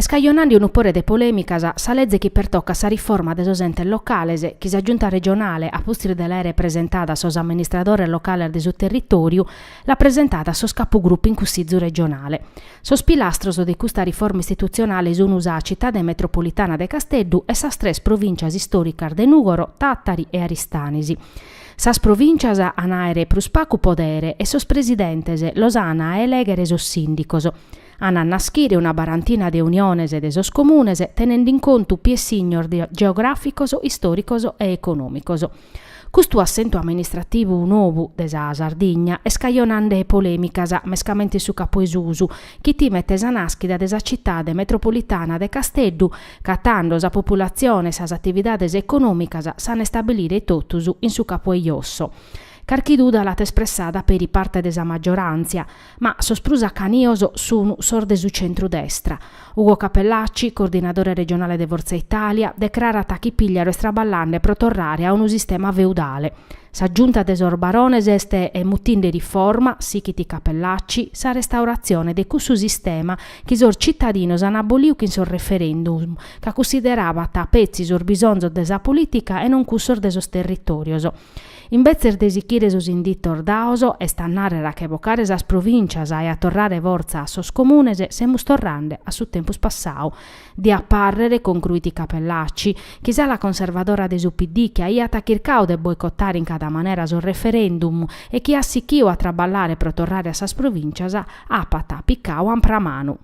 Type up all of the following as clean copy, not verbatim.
scaglionando un upore de polemica sa legge chi pertocca sa riforma de ente locale, chi sa giunta regionale a postire dell'ere presentata a sos amministratore locale del suo territorio, l'ha presentata a sos capogruppo in cussizzo regionale. Sos pilastros di questa riforma istituzionale sono la città metropolitana de Casteddu e sa tres provincias istoricas de Nugoro, Tattari e Aristanisi. Sas provincias anaere prus pacu podere e sos presidentes los ana elegere sos sindicos. Ana naschire una barantina de uniones e de sos comunes tenendo in conto pie signor geograficos, istoricos e economicos. Custu assento amministrativu nuovu de sa Sardigna e scaglionande polemicas mescamente su capoesusu, chi ti mette sa naschida de sa città metropolitana de Casteddu, catando sa popolazione sas attividades economicas sane stabilire totusu in su capoeiosso. Carchiduda l'ha espressata per i parte desa maggioranza, ma sosprusa canioso su sorde su centrodestra. Ugo Capellacci, coordinatore regionale de Forza Italia, declara chi pigliaro e straballande pro tornare a un sistema feudale. Sa giunta desor barones este e mutin de riforma, sichiti Capellacci, sa restaurazione de cussu sistema chi sor cittadinos han aboliu in sor referendum, che considerava ta pezzi sor bisonzo desa politica e non cussor de sos territorios. In bezzer desichire sos indittor daoso e stannare che evocare sas provincias e a torrare forza a sos comunes semus torrande a su tempus passau. Di apparrere, concluiti Capellacci, chi sa la conservadora de su PD che aiata chircao de boicottare in cada manera sul referendum e chi assichiu a traballare pro torrare a sas provincias apata piccao ampramanu.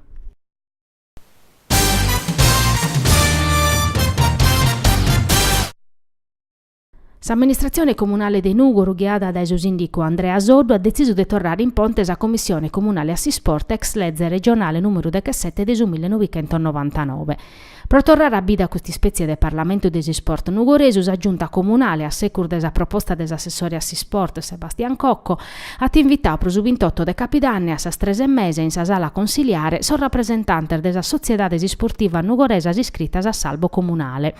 L'amministrazione comunale de Nugoro, guidata da suo sindaco Andrea Soddu, ha deciso di tornare in ponte la commissione comunale Assisport ex legge regionale numero 17 del 1999. Per tornare a bida questi spezie del Parlamento dei Sport nugoresu, la giunta comunale a secur desa proposta dell'assessore Assisport Sebastian Cocco ha invitato pro su 28 de capidanni a sas 3 mese in sa sala consiliare son rappresentante della società sportiva nugoresa iscritta a salvo comunale.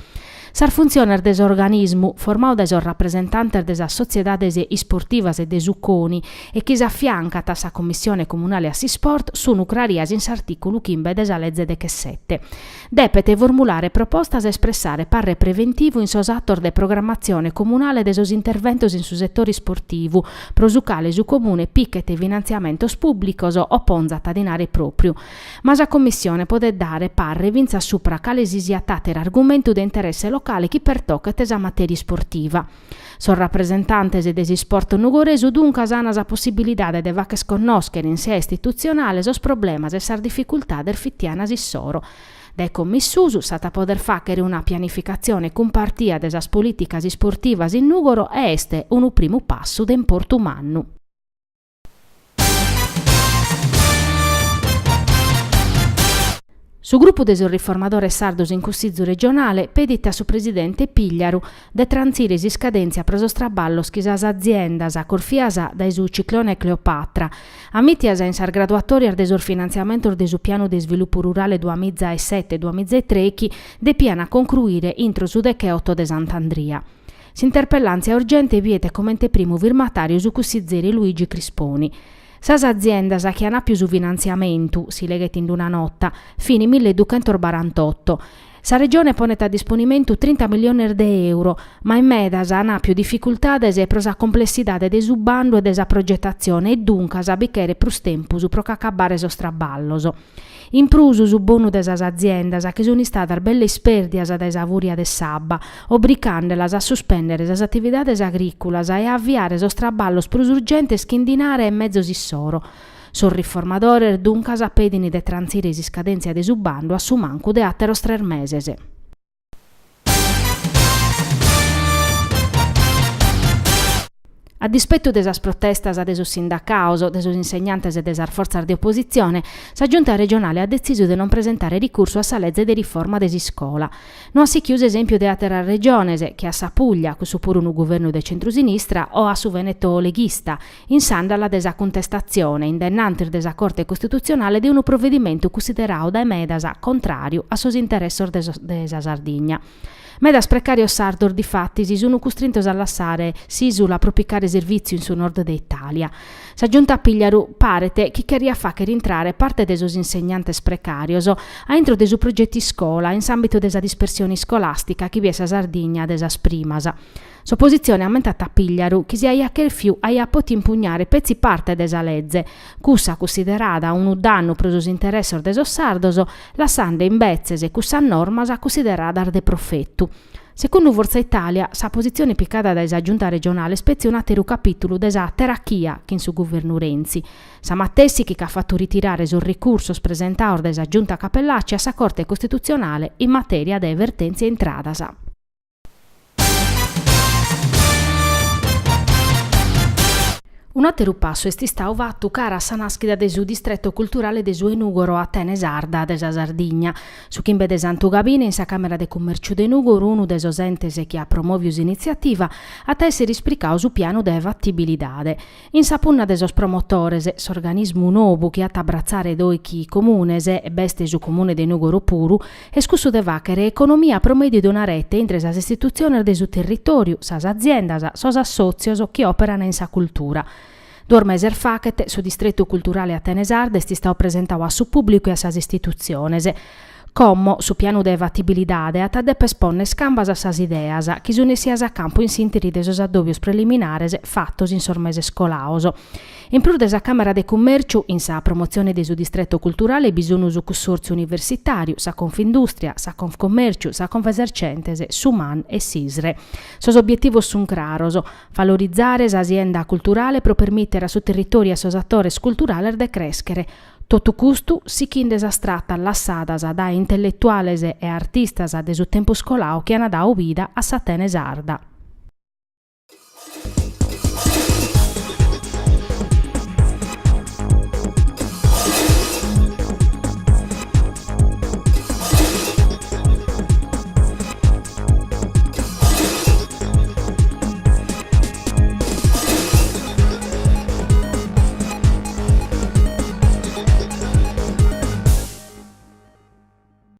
Sar funzioner des organismu formau des rappresentantes des sociedades isportivas e des ucconi e chi s'affianca a sa commissione comunale Assisport sono crarias in s'articolo chimbe des legge de che 7. Depete formulare propostas espressare parre preventivo in sos attor de programmazione comunale de sos interventos in su settori sportivu, prosucale su comune picchet e finanziamentos pubblicos o ponzat a dinare proprio. Ma sa commissione pode dare parre vinza supra cale sisiatater argomento de interesse locale chi pertocca tesa materia sportiva. Son rappresentantes desi sport nugoresu dunque sana sa possibilità de vaches conoscere in sia istituzionale sos problemas e sar difficoltà del fittiana sissoro. De commissusu sata poter facere una pianificazione compartia desas politicas sportivas in Nugoro e este un primo passo de importu mannu. Su gruppo des riformadores sardos in cussizzo regionale pedita su presidente Pigliaru de transire si scadenzia preso straballos chi sas aziendas a corfiasa da su ciclone Cleopatra, amitiasa in sar graduatoria de finanziamento de su piano de sviluppo rurale 2007-2003 chi de piana concluire intro su de che 8 de Sant'Andria. S'interpellanza urgente viete commente primo firmatario su cussizzeri Luigi Crisponi. Sas aziendas che hanno più su finanziamento, si leghet in una notta, fini 1248. Sa regione ponet a disponimento 30 milioni di euro, ma in medas hanno più difficoltà e pro sa complessità de su bando e de sa progettazione e dunque sa bichere prus tempus pro cacabare sos traballos. In prusu su bonu de sas aziendas che sono state belle sperdias de savuria de sabba, obricandelas a sospendere sas attividades agricolas e a avviare sos traballos prus urgentes che indinare e mezzo sissoro. Sos riformadores dunque sapedini de transire si scadenzia de su bando a su mancu de atteros 3 meses. A dispetto de sas protestas de sos sindacaos, de sos insegnantes e de sas forzas di opposizione, sa giunta regionale ha deciso di non presentare ricorso a sa legge di riforma de scola. Non si chiuse esempio de atera regiones, che a sa Puglia, che su pure un governo de centrosinistra, o a su Veneto leghista, in sanda alla desa contestazione, indennante de sa Corte Costituzionale di un provvedimento considerato da medasa contrario a sos interessos de sa Sardigna. Medas precarios sardor di fatti si sono costrintos a lasciare sisu la propicare servizi in su nord d'Italia. Sa giunta a Pigliaru parete chi queria fa che rintrare parte de sos insegnantes precarios a intro de su progetti scola in ambito desa dispersione scolastica chi viesa Sardigna desas primas. Sua posizione è aumentata a Pigliaru, chi si aia che il fiu aia poti impugnare pezzi parte desa legge, cussa considerata un danno per sos interessi desos sardos, lasciando in bezzes cussa norma sa considerata de profettu. Secondo Forza Italia, sa posizione piccata da giunta regionale spezia un altro capitolo desa terarchia che in su governo Renzi. Sa Mattessi che ha fatto ritirare sul ricorso presentato desa giunta Cappellacci a sa Corte Costituzionale in materia de vertenze intradasa. Un altro passo è stato fatto cara a sa nascita del suo distretto culturale del suo Nugoro a Tenesarda, desa Sardigna. Su Chimbe de Santo Gabine, in sa Camera de Commercio de Nugoro, uno dei entes che ha promovius iniziativa, a essere ispricao su piano de fattibilidade. In sa punna de sos promotores, s'organismo nuovo che ha abbrazzare doichi comunes e beste su comune de Nugoro puru, escusso de vacere economia promedio de una rete entre sas istituzioni de su territorio, sas aziendas, sos associos che operano in sa cultura. 2 mesi facete, su distretto culturale a Tenesarda sti stau presentau a su pubblico e a sas istituziones. Commo, su piano de fattibilidade, a taddepe esponne scambas a sas ideas, chi sunessias a campo in sintiri de sos addobios preliminares fattos in sormese scolaoso. In più desa Camera de Commercio, in sa promozione de su distretto culturale, bisogno su consorzio universitario, sa Confindustria, sa Confcommercio, sa Confesercentese, Suman e Sisre. Sos obiettivos sun claros, valorizzare s'azienda culturale pro permettere a su territorio a sos attores culturales de crescere. Toto custu si chindes astratta lassadas da intellettuales e artistas de su tempo scolao che hanno dau vida a sa Tenesarda.